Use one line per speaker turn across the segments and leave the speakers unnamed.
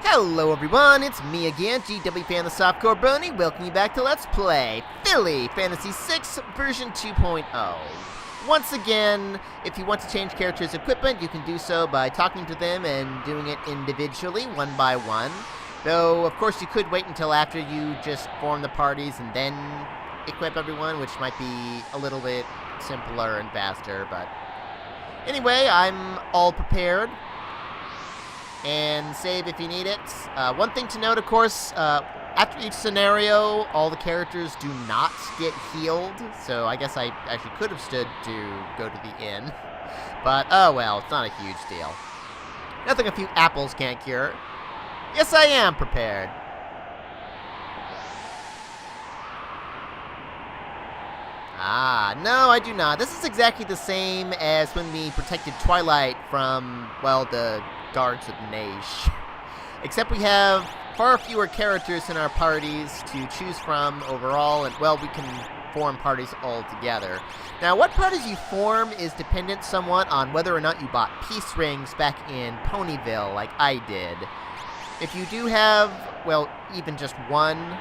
Hello everyone, it's me again, GW Fan the Softcore Bunny, welcome you back to Let's Play Philly Fantasy 6 version 2.0. Once again, if you want to change characters' equipment, you can do so by talking to them and doing it individually, one by one. Though, of course, you could wait until after you just form the parties and then equip everyone, which might be a little bit simpler and faster, but... Anyway, I'm all prepared. And save if you need it. One thing to note, of course, after each scenario, all the characters do not get healed, so I guess I actually could have stood to go to the inn. But, oh well, it's not a huge deal. Nothing a few apples can't cure. Yes, I am prepared. Ah, no, I do not. This is exactly the same as when we protected Twilight from, well, the guards of Naish. Except we have far fewer characters in our parties to choose from overall, and, well, we can form parties all together. Now, what parties you form is dependent somewhat on whether or not you bought peace rings back in Ponyville, like I did. If you do have, well, even just one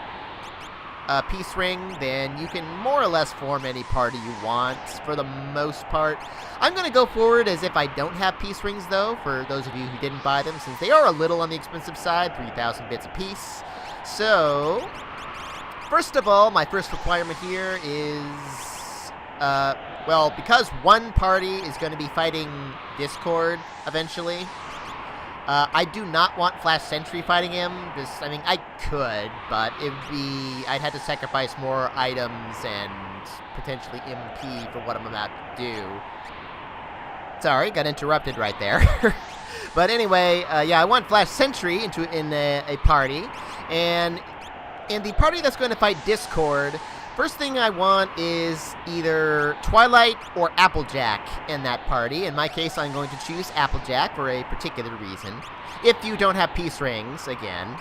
peace ring, then you can more or less form any party you want, for the most part. I'm going to go forward as if I don't have peace rings, though, for those of you who didn't buy them, since they are a little on the expensive side, 3,000 bits apiece. So, first of all, my first requirement here is, well, because one party is going to be fighting Discord eventually, I do not want Flash Sentry fighting him. I mean, I could, but I'd have to sacrifice more items and potentially MP for what I'm about to do. Sorry, got interrupted right there. But anyway, yeah, I want Flash Sentry in a party, and in the party that's going to fight Discord, first thing I want is either Twilight or Applejack in that party. In my case, I'm going to choose Applejack for a particular reason. If you don't have peace rings, again.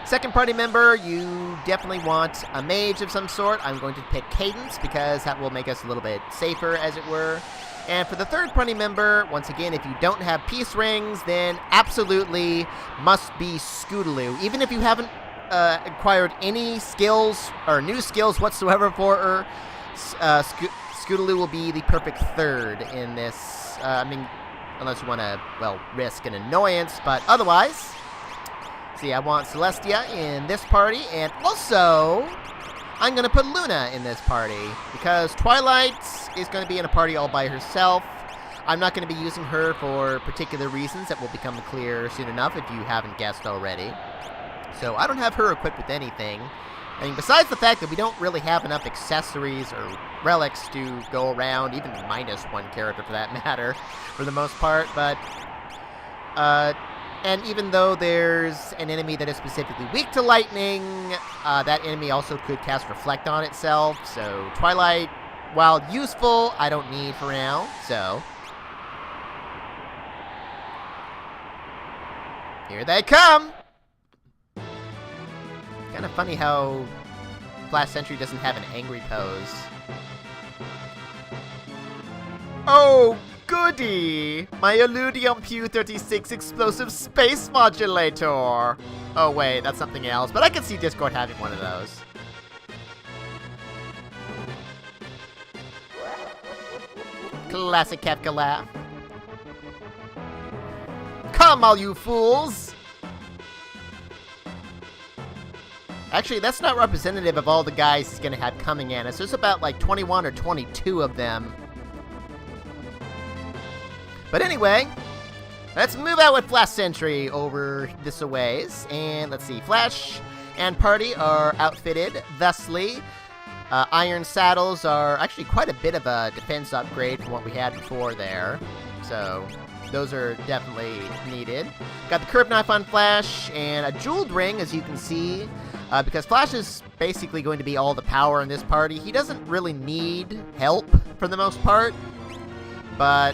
Second party member, you definitely want a mage of some sort. I'm going to pick Cadence because that will make us a little bit safer, as it were. And for the third party member, once again, if you don't have peace rings, then absolutely must be Scootaloo. Even if you haven't acquired any skills or new skills whatsoever for her, Scootaloo will be the perfect third in this. I mean, unless you want to, well, risk an annoyance, but otherwise. See, I want Celestia in this party, and also I'm going to put Luna in this party because Twilight is going to be in a party all by herself. I'm not going to be using her for particular reasons that will become clear soon enough if you haven't guessed already. So I don't have her equipped with anything. I mean, besides the fact that we don't really have enough accessories or relics to go around, even minus one character for that matter, for the most part. But, and even though there's an enemy that is specifically weak to lightning, that enemy also could cast Reflect on itself. So Twilight, while useful, I don't need for now, so. Here they come! Kind of funny how Flash Sentry doesn't have an angry pose. Oh, goody! My Illudium Pu-36 explosive space modulator! Oh wait, that's something else, but I can see Discord having one of those. Classic Kefka laugh. Come, all you fools! Actually, that's not representative of all the guys he's going to have coming in. It's just about like 21 or 22 of them. But anyway, let's move out with Flash Sentry over this a ways. And let's see, Flash and Party are outfitted thusly. Iron Saddles are actually quite a bit of a defense upgrade from what we had before there. So those are definitely needed. Got the Curved Knife on Flash and a Jeweled Ring, as you can see. Because Flash is basically going to be all the power in this party. He doesn't really need help for the most part, but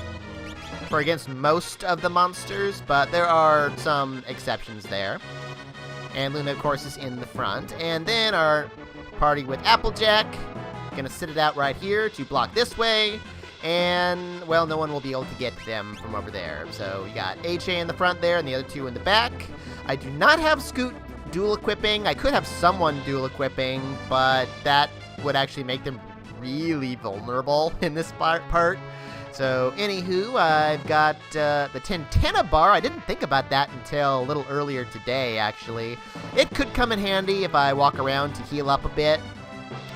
for against most of the monsters, but there are some exceptions there. And Luna, of course, is in the front. And then our party with Applejack, gonna sit it out right here to block this way. And, well, no one will be able to get them from over there. So we got HA in the front there and the other two in the back. I do not have Scoot dual equipping. I could have someone dual equipping, but that would actually make them really vulnerable in this part. So, anywho, I've got the Tintenna bar. I didn't think about that until a little earlier today, actually. It could come in handy if I walk around to heal up a bit.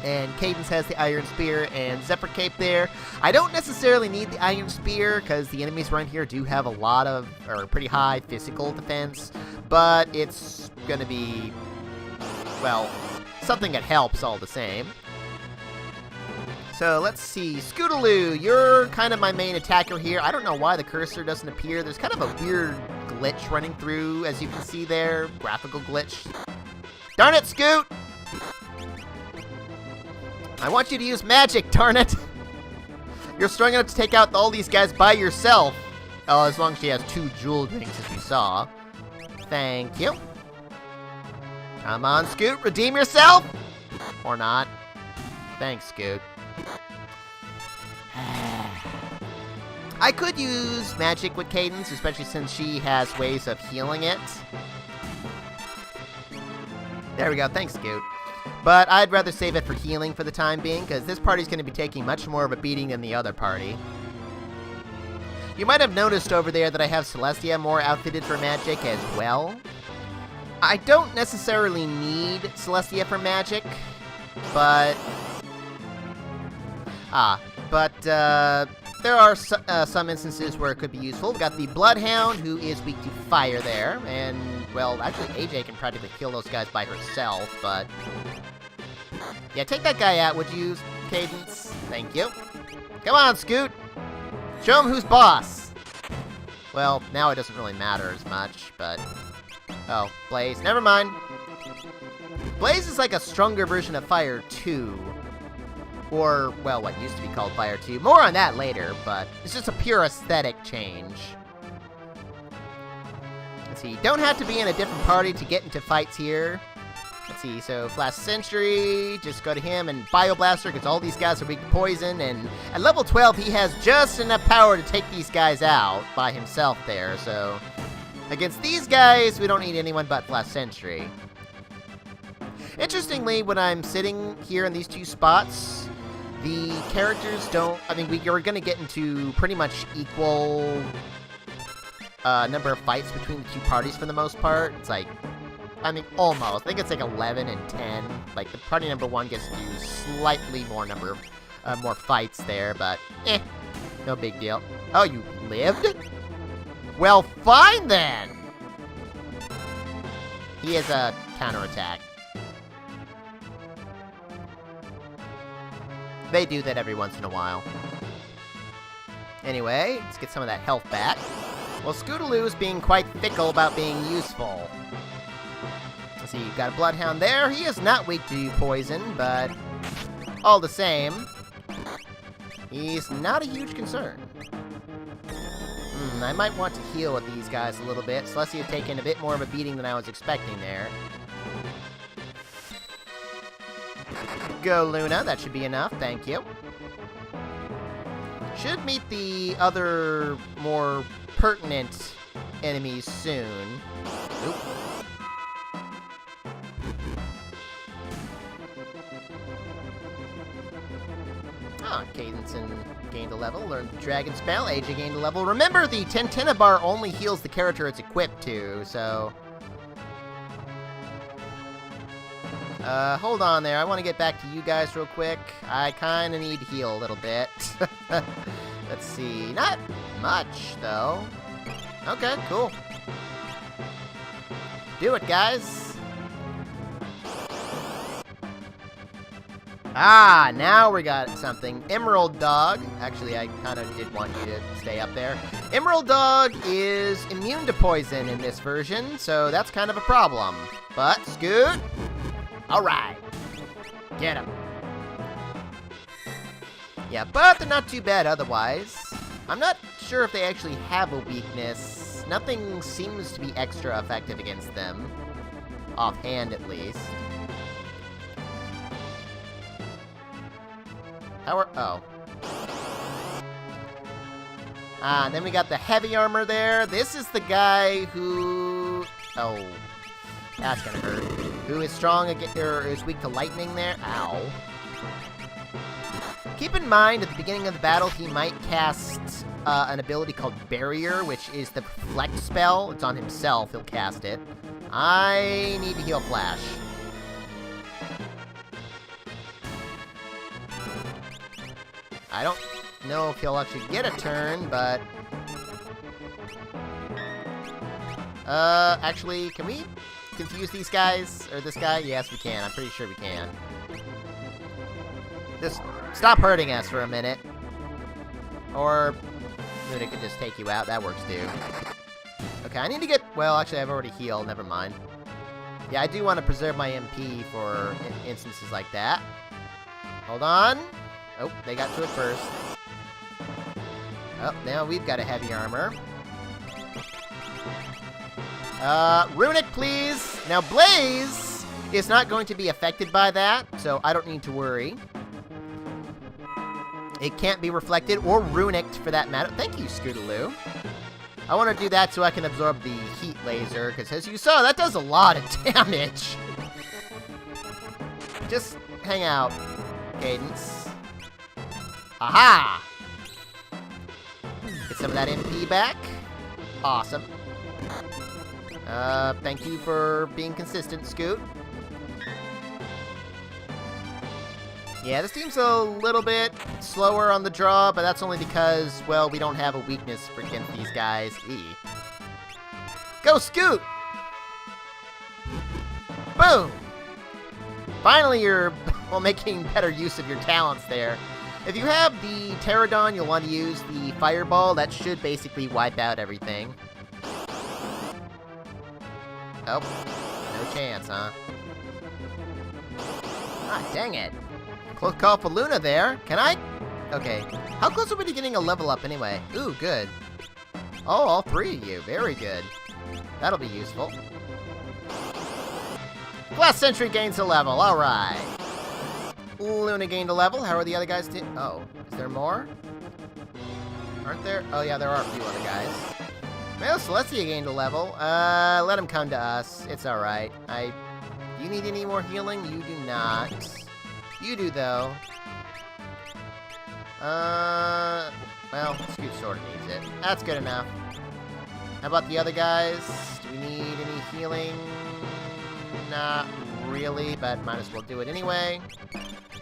And Cadence has the Iron Spear and Zephyr Cape there. I don't necessarily need the Iron Spear, because the enemies around here do have a lot of, or pretty high physical defense. But it's going to be, well, something that helps all the same. So let's see, Scootaloo, you're kind of my main attacker here. I don't know why the cursor doesn't appear. There's kind of a weird glitch running through, as you can see there. Graphical glitch. Darn it, Scoot! I want you to use magic, darn it! You're strong enough to take out all these guys by yourself. Oh, as long as she has 2 jewel rings, as you saw. Thank you. Come on, Scoot, redeem yourself! Or not. Thanks, Scoot. I could use magic with Cadence, especially since she has ways of healing it. There we go, thanks, Scoot. But I'd rather save it for healing for the time being, because this party's going to be taking much more of a beating than the other party. You might have noticed over there that I have Celestia more outfitted for magic as well. I don't necessarily need Celestia for magic, but... there are some instances where it could be useful. We've got the Bloodhound, who is weak to fire there, and, well, actually AJ can practically kill those guys by herself, but... Yeah, take that guy out, would you, Cadence? Thank you. Come on, Scoot! Show him who's boss! Well, now it doesn't really matter as much, but... Oh, Blaze. Never mind. Blaze is like a stronger version of Fire 2. Or, well, what used to be called Fire 2. More on that later, but it's just a pure aesthetic change. Let's see, you don't have to be in a different party to get into fights here. Let's see, so Flash Sentry, just go to him, and Bioblaster, because all these guys are weak to poison, and at level 12, he has just enough power to take these guys out by himself there, so... Against these guys, we don't need anyone but Flash Sentry. Interestingly, when I'm sitting here in these two spots, the characters don't... I mean, we're going to get into pretty much equal number of fights between the two parties for the most part. It's like... I mean, almost. I think it's like 11 and 10. Like, the party number 1 gets to do slightly more number of more fights there, but no big deal. Oh, you lived? Well, fine then! He has a counterattack. They do that every once in a while. Anyway, let's get some of that health back. Well, Scootaloo is being quite fickle about being useful. Let's see, you've got a Bloodhound there. He is not weak to poison, but all the same, he's not a huge concern. I might want to heal with these guys a little bit. Celestia have taken a bit more of a beating than I was expecting there. Go, Luna. That should be enough. Thank you. Should meet the other more pertinent enemies soon. Oop. Cadence gained a level, learned the Dragon Spell, AJ gained a level. Remember, the Tintenna bar only heals the character it's equipped to, so... hold on there, I want to get back to you guys real quick. I kinda need to heal a little bit. Let's see, not much, though. Okay, cool. Do it, guys. Ah, now we got something. Emerald Dog. Actually, I kind of did want you to stay up there. Emerald Dog is immune to poison in this version, so that's kind of a problem. But, Scoot. Alright. Get him. Yeah, but they're not too bad otherwise. I'm not sure if they actually have a weakness. Nothing seems to be extra effective against them. Offhand, at least. Oh. Then we got the heavy armor there. This is the guy who... Oh, that's gonna hurt. Who is strong against, or is weak to lightning there. Ow. Keep in mind, at the beginning of the battle, he might cast an ability called Barrier, which is the Reflect spell. It's on himself. He'll cast it. I need to heal Flash. I don't know if he'll actually get a turn, but... actually, can we confuse these guys? Or this guy? Yes, we can. I'm pretty sure we can. Just stop hurting us for a minute. Or Luna could just take you out. That works, too. Okay, I need to get... Well, actually, I've already healed. Never mind. Yeah, I do want to preserve my MP for instances like that. Hold on. Oh, they got to it first. Oh, now we've got a heavy armor. Runic, please! Now, Blaze is not going to be affected by that, so I don't need to worry. It can't be reflected or runicked for that matter. Thank you, Scootaloo. I want to do that so I can absorb the heat laser, because as you saw, that does a lot of damage. Just hang out, Cadence. Aha! Get some of that MP back. Awesome. Thank you for being consistent, Scoot. Yeah, this team's a little bit slower on the draw, but that's only because, well, we don't have a weakness for against these guys. Go, Scoot! Boom! Finally, you're, well, making better use of your talents there. If you have the Pterodon, you'll want to use the Fireball. That should basically wipe out everything. Oh, no chance, huh? Ah, dang it. Close call for Luna there. Can I? Okay. How close are we to getting a level up anyway? Ooh, good. Oh, all three of you. Very good. That'll be useful. Glass Sentry gains a level. All right. Luna gained a level. How are the other guys doing? Oh, is there more? Aren't there? Oh, yeah, there are a few other guys. Well, Celestia gained a level. Let him come to us. It's all right. You need any more healing? You do not. You do, though. Well, Scoot sort of needs it. That's good enough. How about the other guys? Do we need any healing? Not really, but might as well do it anyway.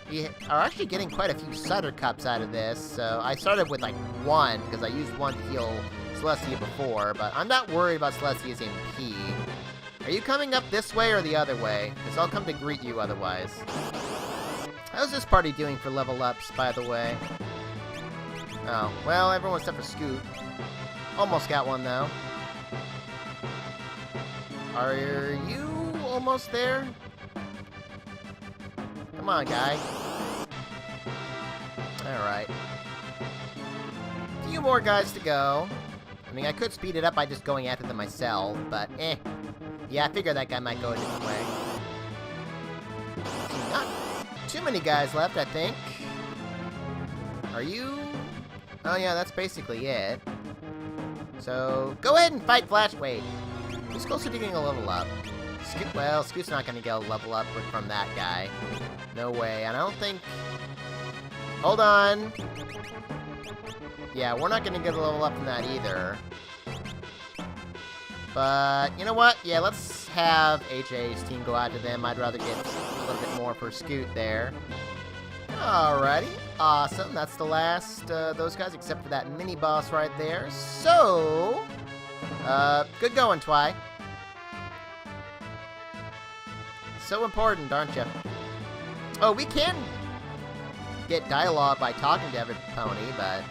We are actually getting quite a few Sutter Cups out of this, so I started with, like, one, because I used one to heal Celestia before, but I'm not worried about Celestia's MP. Are you coming up this way or the other way? Because I'll come to greet you otherwise. How's this party doing for level ups, by the way? Oh, well, everyone except for Scoot. Almost got one, though. Are you almost there? Come on, guy. Alright. A few more guys to go. I mean, I could speed it up by just going after them myself, but eh. Yeah, I figured that guy might go a different way. Not too many guys left, I think. Are you? Oh yeah, that's basically it. So, go ahead and fight Flash. Wait. Who's closer to getting a level up? Well, Scoot's not going to get a level up from that guy. No way. And I don't think... Hold on. Yeah, we're not going to get a level up from that either. But, you know what? Yeah, let's have HA's team go out to them. I'd rather get a little bit more for Scoot there. Alrighty. Awesome. That's the last those guys, except for that mini-boss right there. So, good going, Twy. So important, aren't you? Oh, we can get dialogue by talking to every pony, but...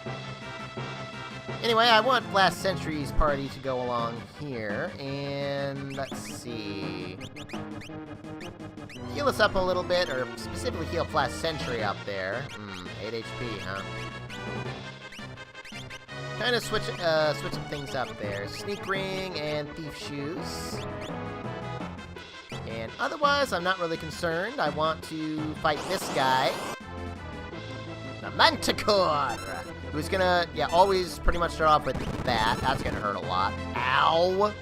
Anyway, I want Last Century's party to go along here, and let's see... Heal us up a little bit, or specifically heal Last Century up there. 8 HP, huh? Kind of switch some things up there. Sneak Ring and Thief Shoes. And otherwise, I'm not really concerned. I want to fight this guy. The Manticore! Who's gonna, yeah, always pretty much start off with that. That's gonna hurt a lot. Ow!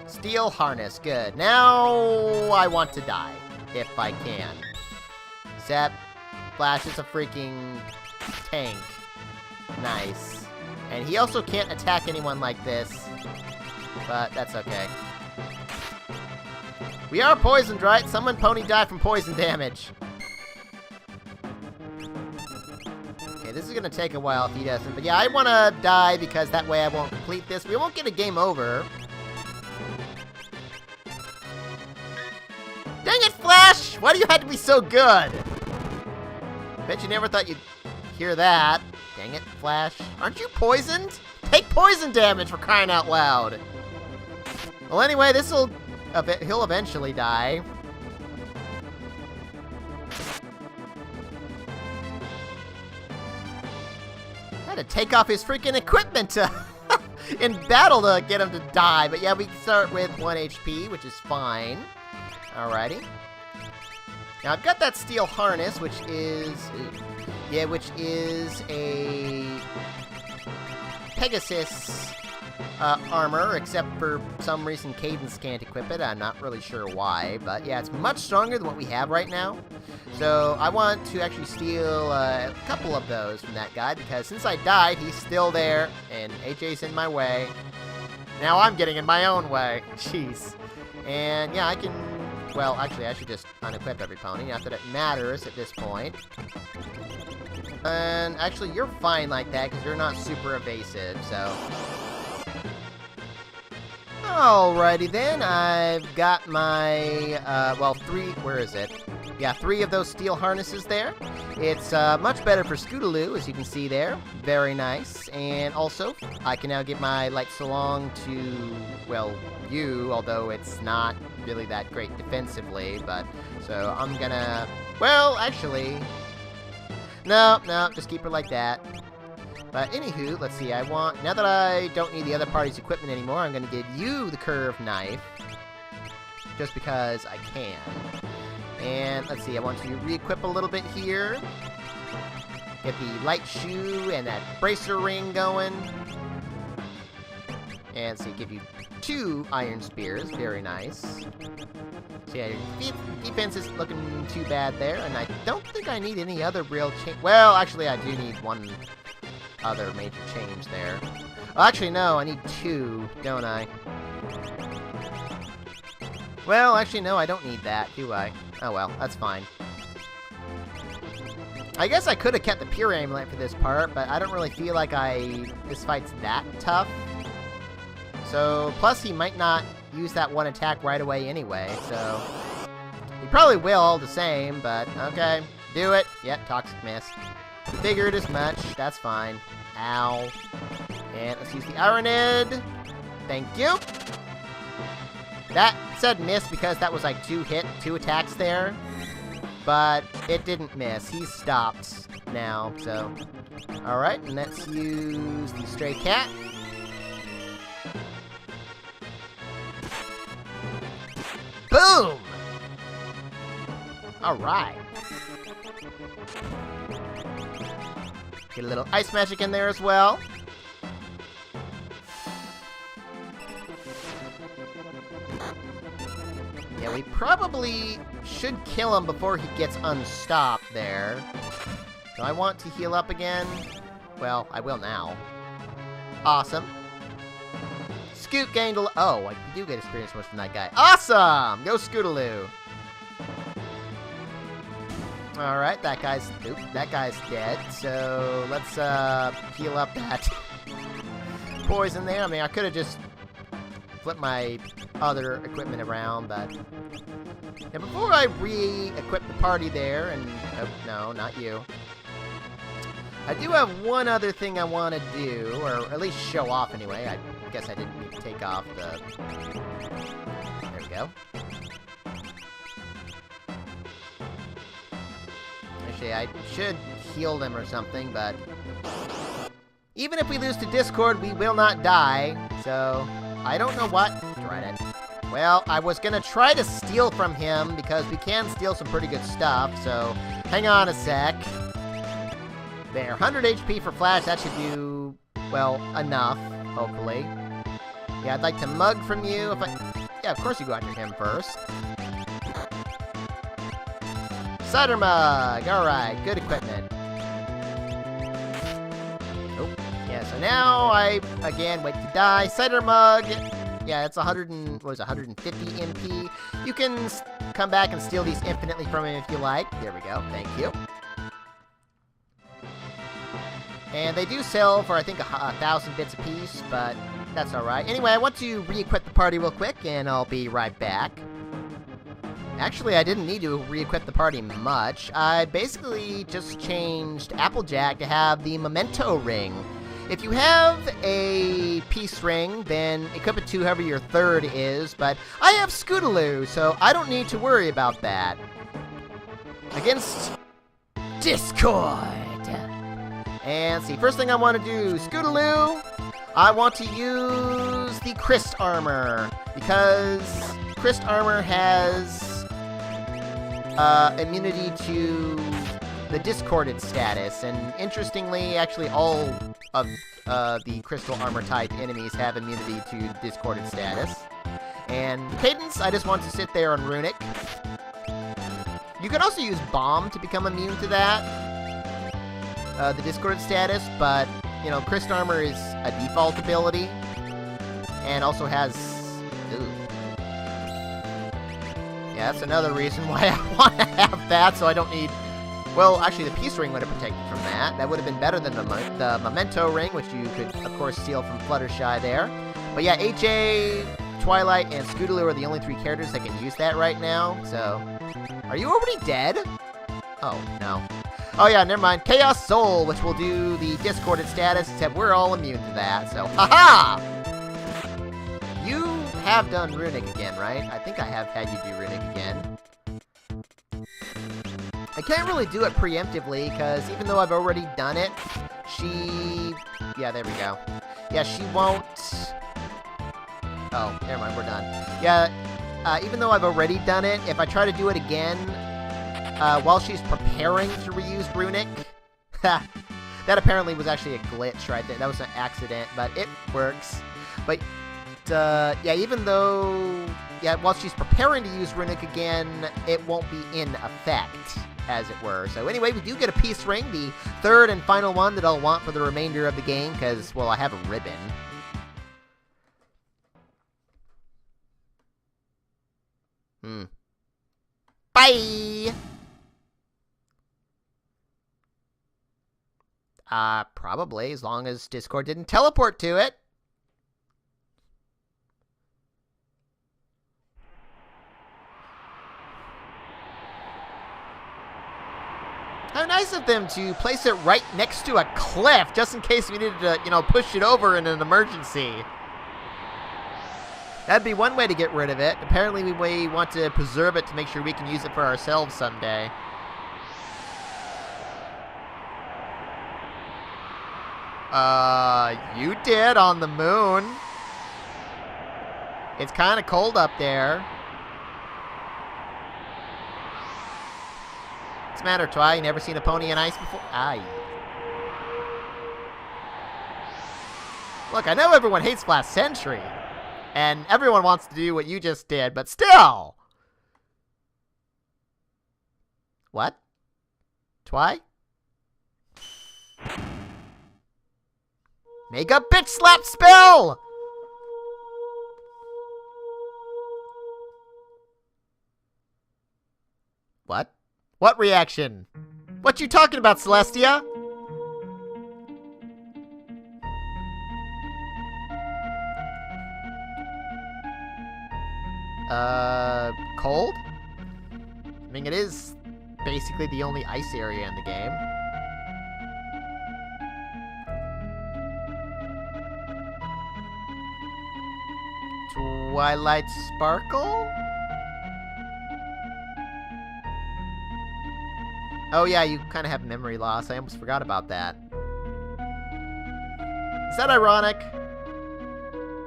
Steel harness, good. Now I want to die, if I can. Except, Flash is a freaking tank. Nice. And he also can't attack anyone like this, but that's okay. We are poisoned, right? Someone Pony died from poison damage. Okay, this is gonna take a while if he doesn't, but yeah, I wanna die because that way I won't complete this. We won't get a game over. Dang it, Flash! Why do you have to be so good? Bet you never thought you'd hear that. Dang it, Flash. Aren't you poisoned? Take poison damage, for crying out loud. Well, anyway, he'll eventually die. Had to take off his freaking equipment to in battle to get him to die. But yeah, we start with 1 HP, which is fine. Alrighty. Now I've got that steel harness, which is a Pegasus armor, except for some reason Cadence can't equip it. I'm not really sure why, but yeah, it's much stronger than what we have right now. So I want to actually steal a couple of those from that guy, because since I died, he's still there, and AJ's in my way. Now I'm getting in my own way. Jeez. And yeah, I can... Well, actually, I should just unequip every pony, not that it matters at this point. And actually, you're fine like that, because you're not super evasive, so... Alrighty then, I've got my, well, 3, where is it? Yeah, 3 of those steel harnesses there. It's much better for Scootaloo, as you can see there. Very nice. And also, I can now give my Light Salong to, well, you, although it's not really that great defensively, but, so I'm gonna, well, actually, no, just keep her like that. But anywho, let's see, now that I don't need the other party's equipment anymore, I'm gonna give you the curved knife, just because I can. And let's see, I want to re-equip a little bit here. Get the light shoe and that bracer ring going. And see, give you 2 iron spears, very nice. So yeah, your defense isn't looking too bad there, and I don't think I need any other real change. Well, actually, I do need one other major change there. Well, actually, no, I need 2, don't I? Well, actually, no, I don't need that, do I? Oh well, that's fine. I guess I could have kept the pure amulet for this part, but I don't really feel like this fight's that tough. So, plus he might not use that one attack right away anyway, so... He probably will all the same, but okay. Do it. Yep, toxic miss. Figured as much. That's fine. Ow. And let's use the Ironid. Thank you. That said miss because that was like 2 attacks there. But it didn't miss. He stopped now, so... Alright, and let's use the Stray Cat. Boom! Alright. Get a little ice magic in there as well. Yeah, we probably should kill him before he gets unstopped there. Do I want to heal up again? Well, I will now. Awesome. Scoot gained a... Oh, I do get experience points from that guy. Awesome! Go Scootaloo. Alright, that guy's dead. So, let's heal up that poison there. I mean, I could have just flipped my other equipment around, but... Yeah, before I re-equip the party there, and... Oh, no, not you. I do have one other thing I want to do, or at least show off anyway. I guess I didn't need to take off the... There we go. Actually, I should heal them or something, but... Even if we lose to Discord, we will not die, so... I don't know what... Dread it. Well, I was gonna try to steal from him, because we can steal some pretty good stuff, so... Hang on a sec. There, 100 HP for Flash. That should do, well, enough, hopefully. Yeah, I'd like to mug from you if I... Yeah, of course you go after him first. Cider Mug! Alright, good equipment. Oh, yeah, so now I, again, wait to die. Cider Mug! Yeah, it's 150 MP. You can come back and steal these infinitely from him if you like. There we go, thank you. And they do sell for, I think, 1,000 bits apiece, but that's alright. Anyway, I want to re-equip the party real quick, and I'll be right back. Actually, I didn't need to re-equip the party much. I basically just changed Applejack to have the Memento Ring. If you have a peace ring, then equip it to whoever your third is, but I have Scootaloo, so I don't need to worry about that. Against Discord. And see, first thing I want to do, Scootaloo, I want to use the Christ Armor, because Christ Armor has immunity to the Discorded status, and interestingly, actually all of the Crystal Armor type enemies have immunity to Discorded status. And Cadence, I just want to sit there on Runic. You can also use Bomb to become immune to that. The Discorded status, but, you know, Christ Armor is a default ability, and also has... Ooh. Yeah, that's another reason why I want to have that, so I don't need... Well, actually, the Peace Ring would have protected from that. That would have been better than the Memento Ring, which you could, of course, steal from Fluttershy there. But yeah, HA, Twilight, and Scootaloo are the only 3 characters that can use that right now, so... Are you already dead? Oh, no. Oh yeah, never mind. Chaos Soul, which will do the Discorded status, except we're all immune to that, so haha! You have done Runic again, right? I think I have had you do Runic again. I can't really do it preemptively, because even though I've already done it, she... Yeah, there we go. Yeah, she won't... Oh, never mind, we're done. Yeah, even though I've already done it, if I try to do it again... while she's preparing to reuse Runic. That apparently was actually a glitch right there. That was an accident, but it works. But, yeah, even though... Yeah, while she's preparing to use Runic again, it won't be in effect, as it were. So anyway, we do get a Peace Ring, the third and final one that I'll want for the remainder of the game, because, well, I have a ribbon. Bye! Probably, as long as Discord didn't teleport to it. How nice of them to place it right next to a cliff, just in case we needed to, you know, push it over in an emergency. That'd be one way to get rid of it. Apparently we want to preserve it to make sure we can use it for ourselves someday. You did on the moon. It's kind of cold up there. What's the matter, Twi? You never seen a pony in ice before? Aye. Look, I know everyone hates Last Century. And everyone wants to do what you just did, but still! What? Twi? Make a bitch slap spell! What? What reaction? What you talking about, Celestia? Cold? I mean, it is basically the only ice area in the game. Twilight Sparkle? Oh yeah, you kind of have memory loss. I almost forgot about that. Is that ironic?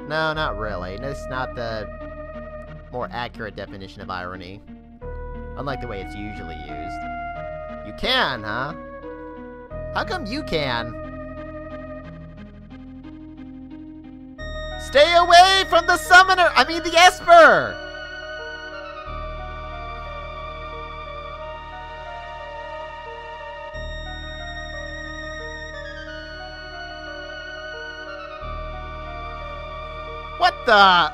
No, not really. It's not the more accurate definition of irony. Unlike the way it's usually used. You can, huh? How come you can? Stay away from the summoner! I mean the Esper! What the?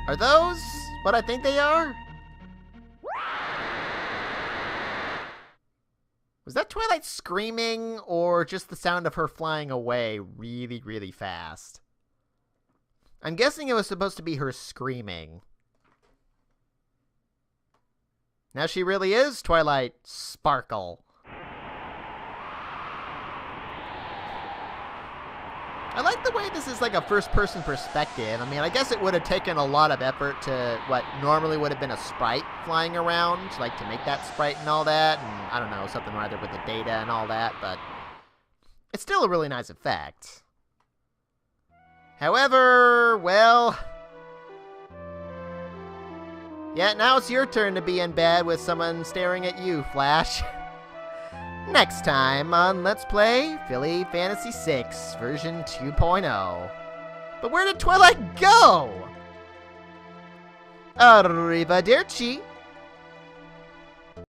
Are those what I think they are? Was that Twilight screaming, or just the sound of her flying away really, really fast? I'm guessing it was supposed to be her screaming. Now she really is Twilight Sparkle. I like the way this is like a first-person perspective. I mean, I guess it would have taken a lot of effort to what normally would have been a sprite flying around, like to make that sprite and all that, and I don't know, something either with the data and all that, but it's still a really nice effect. However, well, yeah, now it's your turn to be in bed with someone staring at you, Flash. Next time on Let's Play Philly Fantasy VI version 2.0. But where did Twilight go? Arrivederci.